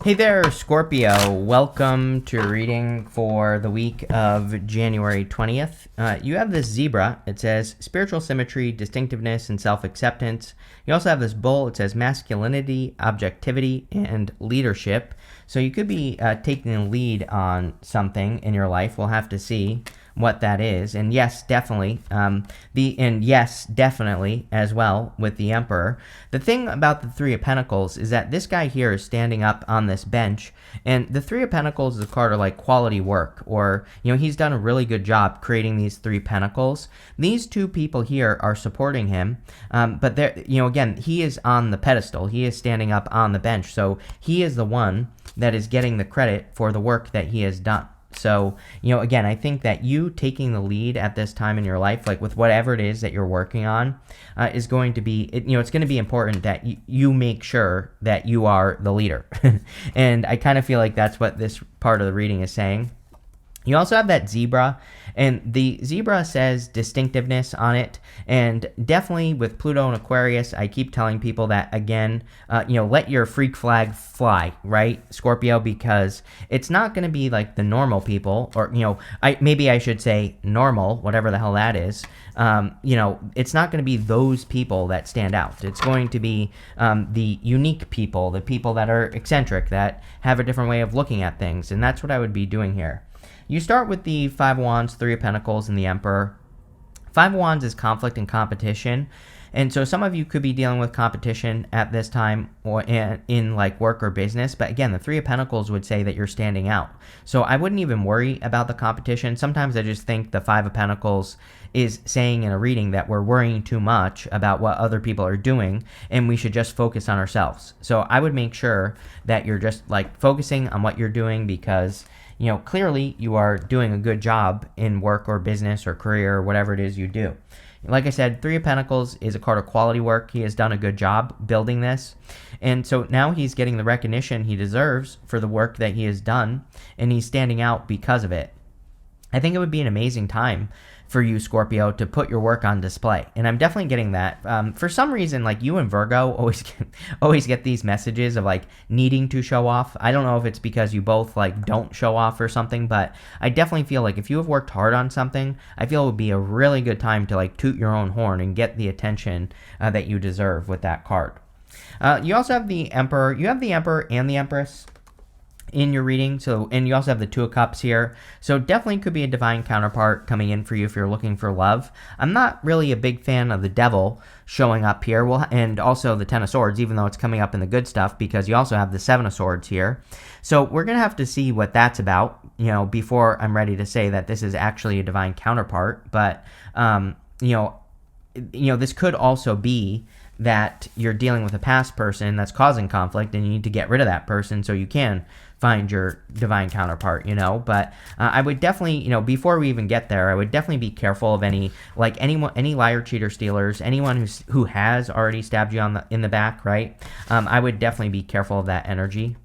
Hey there, Scorpio. Welcome to a reading for the week of January 20th. You have this zebra. It says spiritual symmetry, distinctiveness, and self-acceptance. You also have this bull. It says masculinity, objectivity, and leadership. So you could be taking the lead on something in your life. We'll have to see what that is. And yes, definitely. Definitely as well with the Emperor. The thing about the Three of Pentacles is that this guy here is standing up on this bench, and the Three of Pentacles is a card of like quality work, or he's done a really good job creating these Three Pentacles. These two people here are supporting him, but they're again, he is on the pedestal. He is standing up on the bench, so he is the one that is getting the credit for the work that he has done. So, again, I think that you taking the lead at this time in your life, like with whatever it is that you're working on, is going to be, it's going to be important that you make sure that you are the leader. And I kind of feel like that's what this part of the reading is saying. You also have that zebra, and the zebra says distinctiveness on it, and definitely with Pluto and Aquarius, I keep telling people that, again, let your freak flag fly, right, Scorpio, because it's not going to be like the normal people, or, maybe I should say normal, whatever the hell that is. It's not going to be those people that stand out. It's going to be the unique people, the people that are eccentric, that have a different way of looking at things, and that's what I would be doing here. You start with the Five of Wands, Three of Pentacles, and the Emperor. Five of Wands is conflict and competition. And so some of you could be dealing with competition at this time or in like work or business. But again, the Three of Pentacles would say that you're standing out. So I wouldn't even worry about the competition. Sometimes I just think the Five of Pentacles is saying in a reading that we're worrying too much about what other people are doing and we should just focus on ourselves. So I would make sure that you're just like focusing on what you're doing, because clearly you are doing a good job in work or business or career or whatever it is you do. Like I said, Three of Pentacles is a card of quality work. He has done a good job building this. And so now he's getting the recognition he deserves for the work that he has done, and he's standing out because of it. I think it would be an amazing time for you, Scorpio, to put your work on display. And I'm definitely getting that. For some reason, like you and Virgo always get these messages of like needing to show off. I don't know if it's because you both like don't show off or something, but I definitely feel like if you have worked hard on something, I feel it would be a really good time to like toot your own horn and get the attention that you deserve with that card. You also have the Emperor. You have the Emperor and the Empress in your reading, and you also have the Two of Cups here, so definitely could be a divine counterpart coming in for you if you're looking for love. I'm not really a big fan of the Devil showing up here, and also the Ten of Swords, even though it's coming up in the good stuff, because you also have the Seven of Swords here. So we're gonna have to see what that's about, before I'm ready to say that this is actually a divine counterpart. But this could also be that you're dealing with a past person that's causing conflict, and you need to get rid of that person so you can find your divine counterpart, but I would definitely, before we even get there, I would definitely be careful of any liar, cheater, stealers, anyone who has already stabbed you in the back, right? I would definitely be careful of that energy.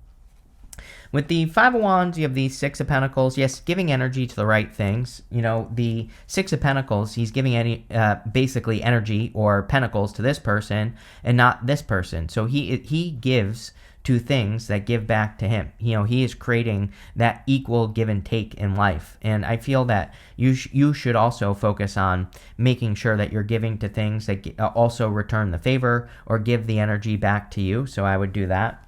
With the Five of Wands, you have the Six of Pentacles. Yes, giving energy to the right things. The Six of Pentacles, he's giving basically energy or pentacles to this person and not this person. So he gives to things that give back to him. He is creating that equal give and take in life. And I feel that you should also focus on making sure that you're giving to things that also return the favor or give the energy back to you. So I would do that.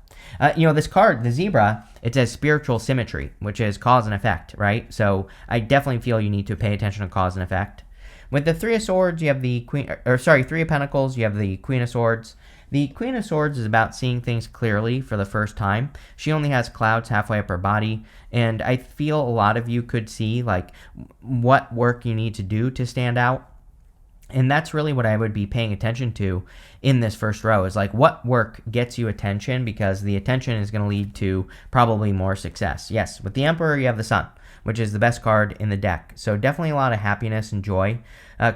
This card, the zebra, it says spiritual symmetry, which is cause and effect, right? So I definitely feel you need to pay attention to cause and effect. With the Three of Swords, you have the Three of Pentacles, you have the Queen of Swords. The Queen of Swords is about seeing things clearly for the first time. She only has clouds halfway up her body, and I feel a lot of you could see like what work you need to do to stand out. And that's really what I would be paying attention to in this first row, is like what work gets you attention, because the attention is going to lead to probably more success. Yes, with the Emperor, you have the Sun, which is the best card in the deck. So definitely a lot of happiness and joy.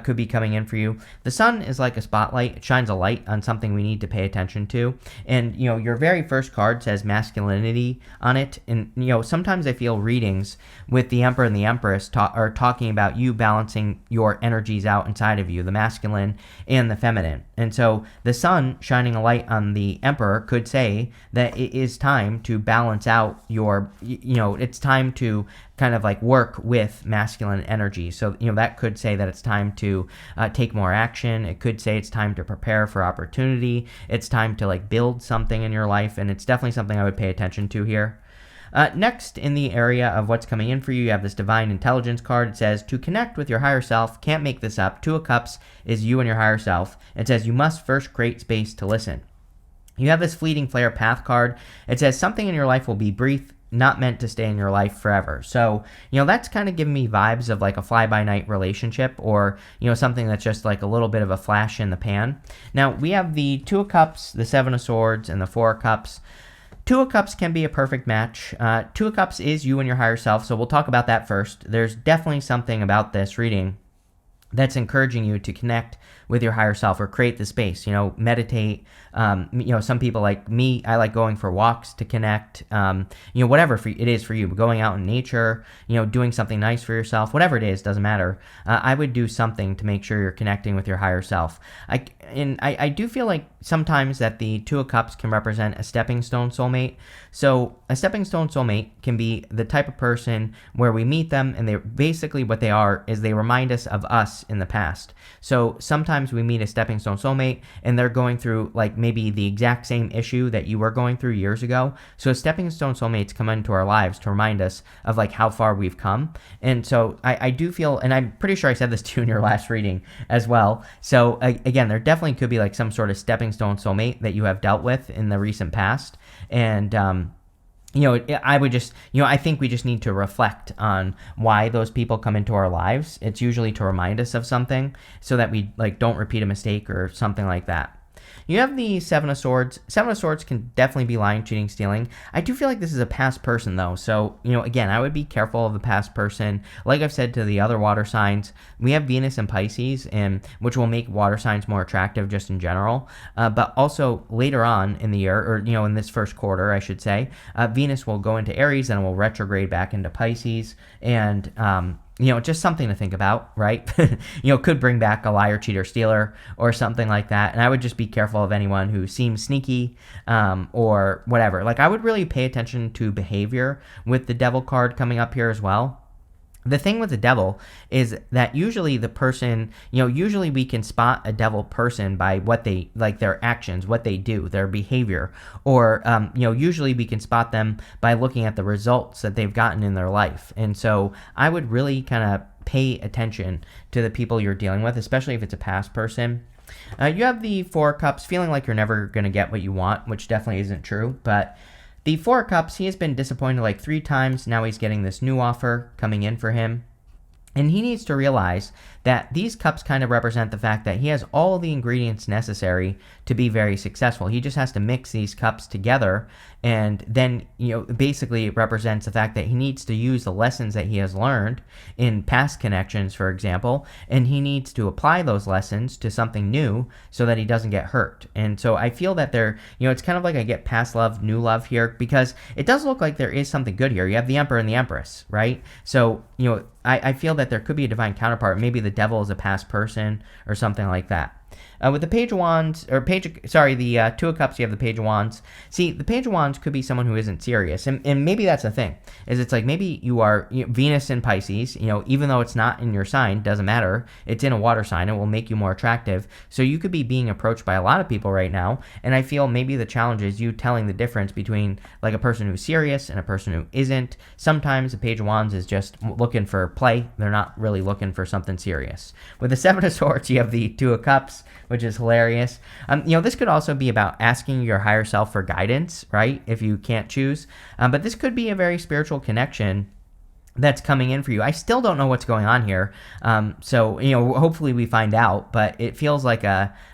could be coming in for you. The sun is like a spotlight. It shines a light on something we need to pay attention to. And, your very first card says masculinity on it. And, sometimes I feel readings with the Emperor and the Empress are talking about you balancing your energies out inside of you, the masculine and the feminine. And so the sun shining a light on the Emperor could say that it is time to balance out your, it's time to kind of like work with masculine energy. So, that could say that it's time to take more action. It could say it's time to prepare for opportunity. It's time to like build something in your life. And it's definitely something I would pay attention to here. Next, in the area of what's coming in for you, you have this Divine Intelligence card. It says, to connect with your higher self, can't make this up. Two of Cups is you and your higher self. It says, you must first create space to listen. You have this Fleeting Flare Path card. It says, something in your life will be brief, not meant to stay in your life forever. So, that's kind of giving me vibes of like a fly-by-night relationship, or, something that's just like a little bit of a flash in the pan. Now, we have the Two of Cups, the Seven of Swords, and the Four of Cups. Two of Cups can be a perfect match. Two of Cups is you and your higher self, so we'll talk about that first. There's definitely something about this reading that's encouraging you to connect with your higher self or create the space, meditate. Some people like me, I like going for walks to connect, whatever it is for you, going out in nature, doing something nice for yourself, whatever it is, doesn't matter. I would do something to make sure you're connecting with your higher self. I do feel like sometimes that the Two of Cups can represent a stepping stone soulmate. So a stepping stone soulmate can be the type of person where we meet them and they basically what they are is they remind us of us in the past. So sometimes we meet a stepping stone soulmate and they're going through like maybe the exact same issue that you were going through years ago. So stepping stone soulmates come into our lives to remind us of like how far we've come. And so I do feel, and I'm pretty sure I said this to you in your last reading as well. So again, there definitely could be like some sort of stepping stone soulmate that you have dealt with in the recent past. And, I would just, I think we just need to reflect on why those people come into our lives. It's usually to remind us of something so that we like don't repeat a mistake or something like that. You have the Seven of Swords. Seven of Swords can definitely be lying, cheating, stealing. I do feel like this is a past person, though. So, again, I would be careful of the past person. Like I've said to the other water signs, we have Venus and Pisces, which will make water signs more attractive just in general. But also later on in the year, or, in this first quarter, I should say, Venus will go into Aries and will retrograde back into Pisces. And, just something to think about, right? Could bring back a liar, cheater, stealer, or something like that. And I would just be careful of anyone who seems sneaky or whatever. Like, I would really pay attention to behavior with the Devil card coming up here as well. The thing with the devil is that usually the person, usually we can spot a devil person by what they, like their actions, what they do, their behavior, or, usually we can spot them by looking at the results that they've gotten in their life. And so I would really kind of pay attention to the people you're dealing with, especially if it's a past person. You have the Four of Cups, feeling like you're never going to get what you want, which definitely isn't true, but the Four of Cups, he has been disappointed like 3 times. Now he's getting this new offer coming in for him. And he needs to realize that these cups kind of represent the fact that he has all the ingredients necessary to be very successful. He just has to mix these cups together, and then, basically it represents the fact that he needs to use the lessons that he has learned in past connections, for example, and he needs to apply those lessons to something new so that he doesn't get hurt. And so I feel that it's kind of like I get past love, new love here, because it does look like there is something good here. You have the Emperor and the Empress, right? So, I feel that there could be a divine counterpart. Maybe the devil is a past person or something like that. With the Page of Wands, the Two of Cups, you have the Page of Wands. See, the Page of Wands could be someone who isn't serious, and maybe that's the thing, is it's like maybe you are Venus in Pisces, even though it's not in your sign, doesn't matter, it's in a water sign, it will make you more attractive, so you could be being approached by a lot of people right now, and I feel maybe the challenge is you telling the difference between like a person who's serious and a person who isn't. Sometimes the Page of Wands is just looking for play, they're not really looking for something serious. With the Seven of Swords, you have the Two of Cups, which is hilarious. This could also be about asking your higher self for guidance, right? If you can't choose. But this could be a very spiritual connection that's coming in for you. I still don't know what's going on here. So, hopefully we find out, but it feels like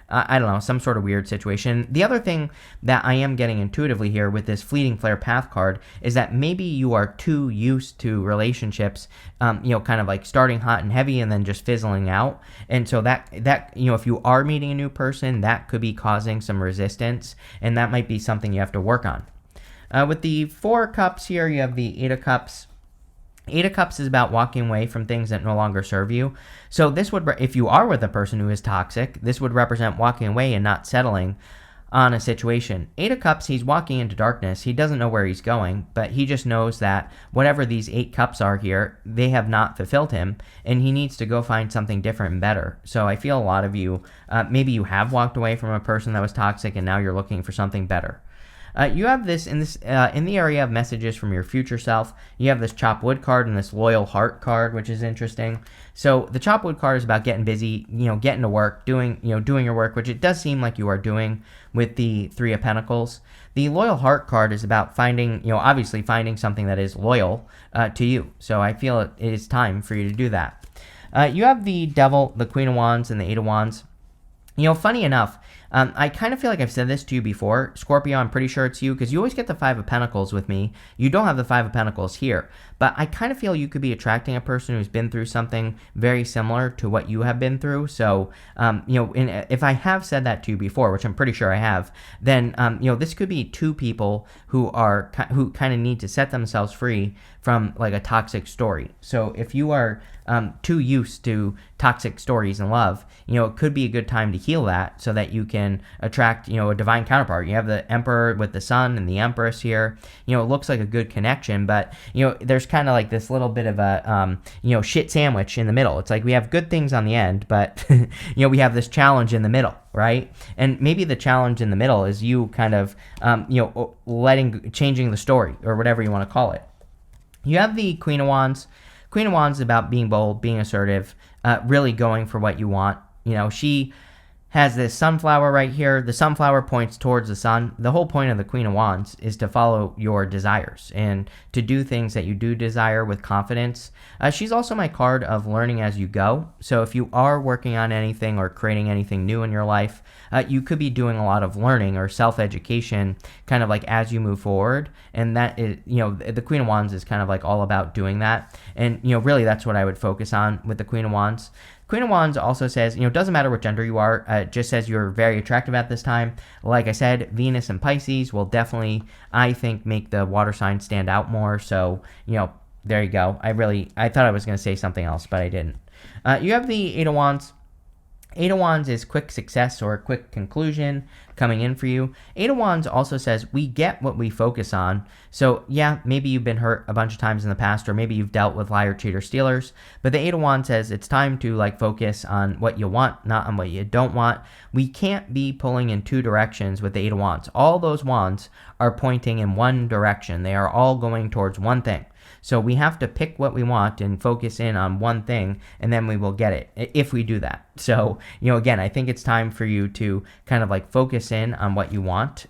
I don't know, some sort of weird situation. The other thing that I am getting intuitively here with this Fleeting Flare Path card is that maybe you are too used to relationships, kind of like starting hot and heavy and then just fizzling out. And so that, if you are meeting a new person, that could be causing some resistance, and that might be something you have to work on. With the 4 cups here, you have the 8 of cups. 8 of Cups is about walking away from things that no longer serve you. So this would, if you are with a person who is toxic, this would represent walking away and not settling on a situation. 8 of Cups, he's walking into darkness. He doesn't know where he's going, but he just knows that whatever these 8 cups are here, they have not fulfilled him, and he needs to go find something different and better. So I feel a lot of you, maybe you have walked away from a person that was toxic, and now you're looking for something better. You have this in the area of messages from your future self. You have this Chop Wood card and this Loyal Heart card, which is interesting. So the Chop Wood card is about getting busy, getting to work, doing your work, which it does seem like you are doing with the 3 of Pentacles. The Loyal Heart card is about finding, obviously finding something that is loyal to you. So I feel it is time for you to do that. You have the Devil, the Queen of Wands, and the 8 of Wands. Funny enough, I kind of feel like I've said this to you before. Scorpio, I'm pretty sure it's you, because you always get the 5 of Pentacles with me. You don't have the 5 of Pentacles here. But I kind of feel you could be attracting a person who's been through something very similar to what you have been through. So, if I have said that to you before, which I'm pretty sure I have, then, this could be 2 people who kind of need to set themselves free from like a toxic story. So if you are too used to toxic stories in love, it could be a good time to heal that so that you can attract, a divine counterpart. You have the Emperor with the Sun and the Empress here. It looks like a good connection, but, there's kind of like this little bit of a, shit sandwich in the middle. It's like we have good things on the end, but, we have this challenge in the middle, right? And maybe the challenge in the middle is you kind of, changing the story or whatever you want to call it. You have the Queen of Wands. Queen of Wands is about being bold, being assertive, really going for what you want. She has this sunflower right here. The sunflower points towards the sun. The whole point of the Queen of Wands is to follow your desires and to do things that you do desire with confidence. She's also my card of learning as you go. So if you are working on anything or creating anything new in your life, you could be doing a lot of learning or self-education kind of like as you move forward. And that is, the Queen of Wands is kind of like all about doing that. And, really that's what I would focus on with the Queen of Wands. Queen of Wands also says, doesn't matter what gender you are, it just says you're very attractive at this time. Like I said, Venus and Pisces will definitely, I think, make the water sign stand out more. So, there you go. I thought I was going to say something else, but I didn't. You have the 8 of Wands. 8 of Wands is quick success or a quick conclusion coming in for you. 8 of Wands also says we get what we focus on. So yeah, maybe you've been hurt a bunch of times in the past, or maybe you've dealt with liar, cheater, stealers. But the 8 of Wands says it's time to focus on what you want, not on what you don't want. We can't be pulling in 2 directions with the 8 of Wands. All those wands are pointing in one direction. They are all going towards one thing. So we have to pick what we want and focus in on one thing, and then we will get it if we do that. So, again, I think it's time for you to kind of focus in on what you want.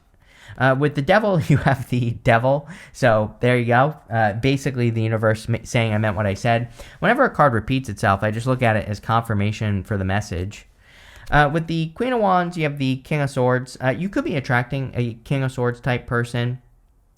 With the Devil, you have the Devil. So there you go. Basically, the universe saying I meant what I said. Whenever a card repeats itself, I just look at it as confirmation for the message. With the Queen of Wands, you have the King of Swords. You could be attracting a King of Swords type person.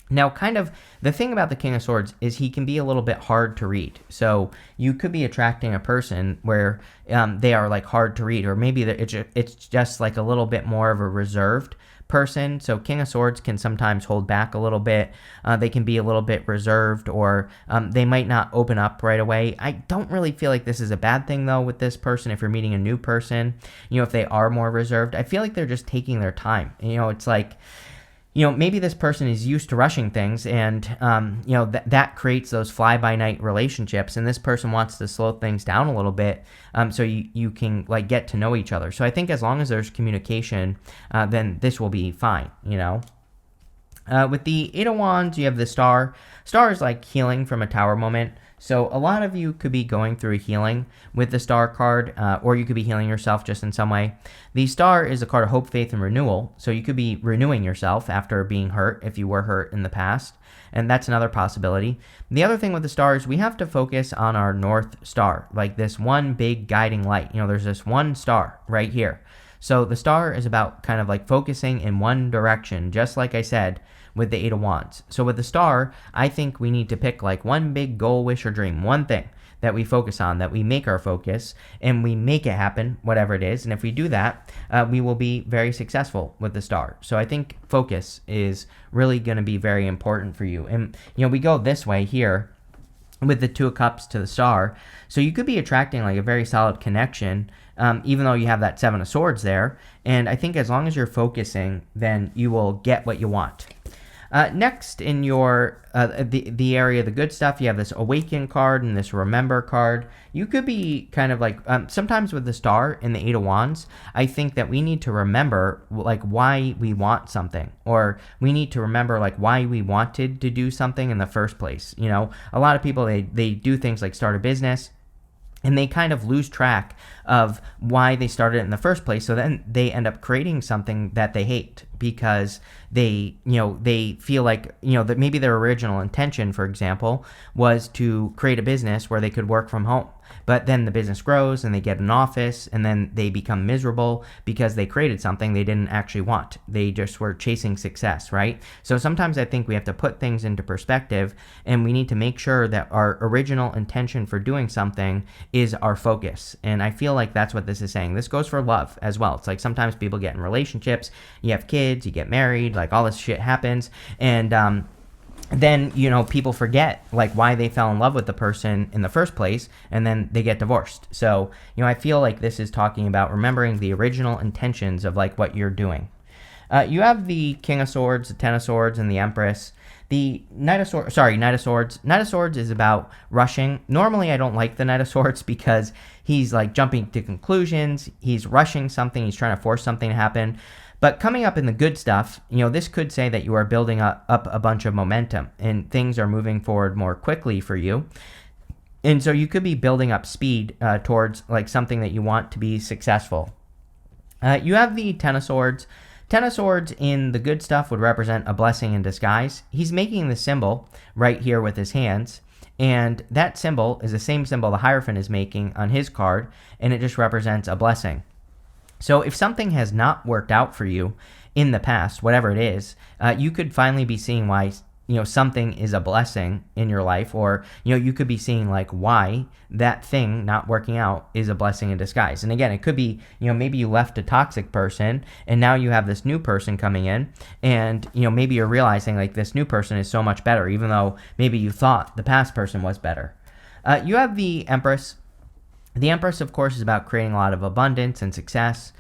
Now, kind of the thing about the King of Swords is he can be a little bit hard to read. So you could be attracting a person where they are hard to read, or maybe it's just a little bit more of a reserved person. So King of Swords can sometimes hold back a little bit. They can be a little bit reserved, or they might not open up right away. I don't really feel like this is a bad thing, though, with this person. If you're meeting a new person, if they are more reserved, I feel like they're just taking their time. It's like, maybe this person is used to rushing things, and, that creates those fly-by-night relationships, and this person wants to slow things down a little bit so you can, get to know each other. So I think as long as there's communication, then this will be fine, With the Eight of Wands, you have the Star. Star is like healing from a tower moment. So a lot of you could be going through a healing with the Star card, or you could be healing yourself just in some way. The Star is a card of hope, faith, and renewal. So you could be renewing yourself after being hurt if you were hurt in the past. And that's another possibility. The other thing with the Star is we have to focus on our North Star, like this one big guiding light. There's this one star right here. So the Star is about kind of like focusing in one direction, just like I said with the Eight of Wands. So with the Star, I think we need to pick like one big goal, wish, or dream, one thing that we focus on, that we make our focus, and we make it happen, whatever it is. And if we do that, we will be very successful with the Star. So I think focus is really going to be very important for you. And, we go this way here with the Two of Cups to the Star. So you could be attracting like a very solid connection, even though you have that Seven of Swords there. And I think as long as you're focusing, then you will get what you want. Next, in your the area of the good stuff, you have this Awaken card and this Remember card. You could be kind of like, sometimes with the Star and the Eight of Wands, I think that we need to remember like why we want something, or we need to remember like why we wanted to do something in the first place. A lot of people, they do things like start a business, and they kind of lose track of why they started it in the first place. So then they end up creating something that they hate because they feel like, that maybe their original intention, for example, was to create a business where they could work from home. But then the business grows and they get an office, and then they become miserable because they created something they didn't actually want. They just were chasing success, right? So sometimes I think we have to put things into perspective, and we need to make sure that our original intention for doing something is our focus. And I feel like that's what this is saying. This goes for love as well. It's like sometimes people get in relationships, you have kids, you get married, like all this shit happens, and then people forget like why they fell in love with the person in the first place, and then they get divorced. So I feel like this is talking about remembering the original intentions of like what you're doing. You have the King of Swords, the Ten of Swords, and the Empress. The Knight of Swords. Knight of Swords is about rushing. Normally I don't like the Knight of Swords because he's like jumping to conclusions, he's rushing something, he's trying to force something to happen. But coming up in the good stuff, this could say that you are building up a bunch of momentum and things are moving forward more quickly for you. And so you could be building up speed towards like something that you want to be successful. You have the Ten of Swords. Ten of Swords in the good stuff would represent a blessing in disguise. He's making the symbol right here with his hands. And that symbol is the same symbol the Hierophant is making on his card, and it just represents a blessing. So if something has not worked out for you in the past, whatever it is, you could finally be seeing why, something is a blessing in your life, or, you could be seeing like why that thing not working out is a blessing in disguise. And again, it could be, maybe you left a toxic person and now you have this new person coming in, and, maybe you're realizing like this new person is so much better, even though maybe you thought the past person was better. You have the Empress. The Empress, of course, is about creating a lot of abundance and success.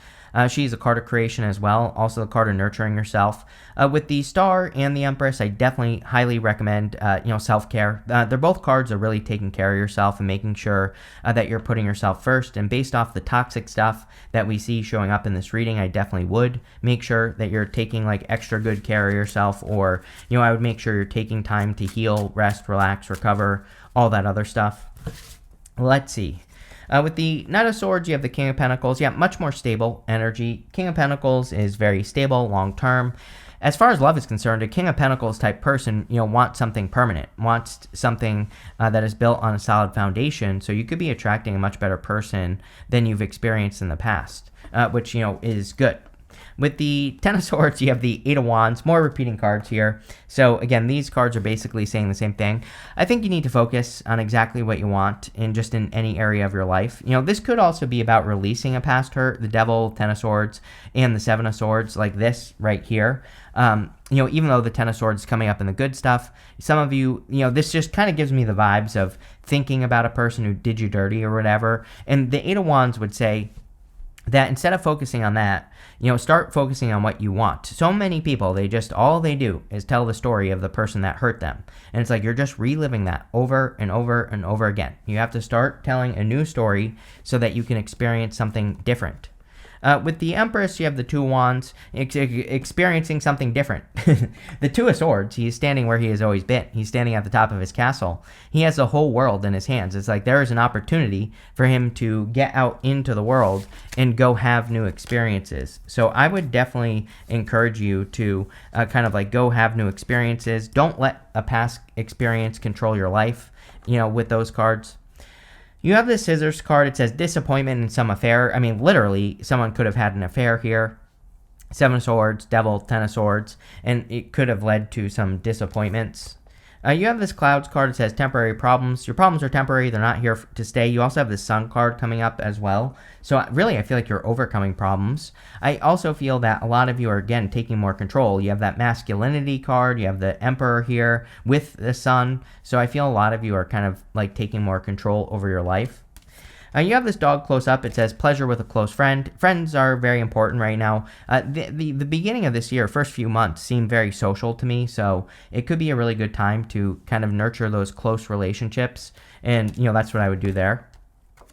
She's a card of creation as well, also a card of nurturing yourself. With the Star and the Empress, I definitely highly recommend, self-care. They're both cards of really taking care of yourself and making sure that you're putting yourself first. And based off the toxic stuff that we see showing up in this reading, I definitely would make sure that you're taking like extra good care of yourself, or, I would make sure you're taking time to heal, rest, relax, recover, all that other stuff. Let's see. With the Knight of Swords, you have the King of Pentacles. Yeah, much more stable energy. King of Pentacles is very stable, long-term. As far as love is concerned, a King of Pentacles type person, wants something permanent, wants something that is built on a solid foundation. So you could be attracting a much better person than you've experienced in the past, which, is good. With the Ten of Swords, you have the Eight of Wands, more repeating cards here. So again, these cards are basically saying the same thing. I think you need to focus on exactly what you want in any area of your life. This could also be about releasing a past hurt, the Devil, Ten of Swords, and the Seven of Swords, like this right here. Even though the Ten of Swords is coming up in the good stuff, some of you, this just kind of gives me the vibes of thinking about a person who did you dirty or whatever. And the Eight of Wands would say that instead of focusing on that, start focusing on what you want. So many people, all they do is tell the story of the person that hurt them. And it's like you're just reliving that over and over and over again. You have to start telling a new story so that you can experience something different. With the Empress, you have the Two of Wands, experiencing something different. The Two of Swords, he's standing where he has always been. He's standing at the top of his castle. He has the whole world in his hands. It's like there is an opportunity for him to get out into the world and go have new experiences. So I would definitely encourage you to kind of like go have new experiences. Don't let a past experience control your life, with those cards. You have the Scissors card. It says disappointment in some affair. I mean, literally, someone could have had an affair here. Seven of Swords, Devil, Ten of Swords, and it could have led to some disappointments. You have this Clouds card. It says temporary problems. Your problems are temporary. They're not here to stay. You also have the Sun card coming up as well. So really, I feel like you're overcoming problems. I also feel that a lot of you are, again, taking more control. You have that Masculinity card. You have the Emperor here with the Sun. So I feel a lot of you are kind of like taking more control over your life. You have this dog close up. It says pleasure with a close friend. Friends are very important right now. The beginning of this year, first few months, seem very social to me. So it could be a really good time to kind of nurture those close relationships. And, that's what I would do there.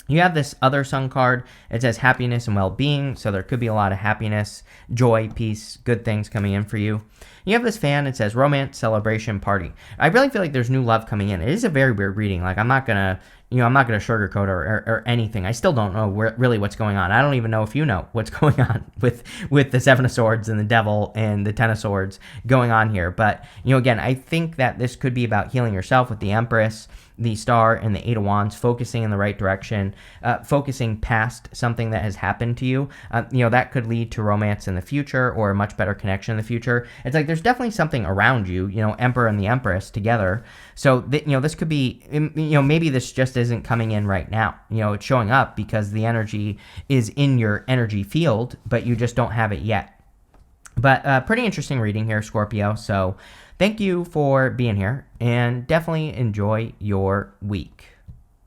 You have this other Sun card. It says happiness and well-being. So there could be a lot of happiness, joy, peace, good things coming in for you. You have this Fan. It says romance, celebration, party. I really feel like there's new love coming in. It is a very weird reading. Like I'm not gonna sugarcoat or anything. I still don't know really what's going on. I don't even know if you know what's going on with the Seven of Swords and the Devil and the Ten of Swords going on here. But, again, I think that this could be about healing yourself with the Empress, the Star, and the Eight of Wands, focusing in the right direction, focusing past something that has happened to you. That could lead to romance in the future or a much better connection in the future. It's like there's definitely something around you, Emperor and the Empress together. So, this could be, maybe this just isn't coming in right now. It's showing up because the energy is in your energy field, but you just don't have it yet. But pretty interesting reading here, Scorpio. So thank you for being here and definitely enjoy your week.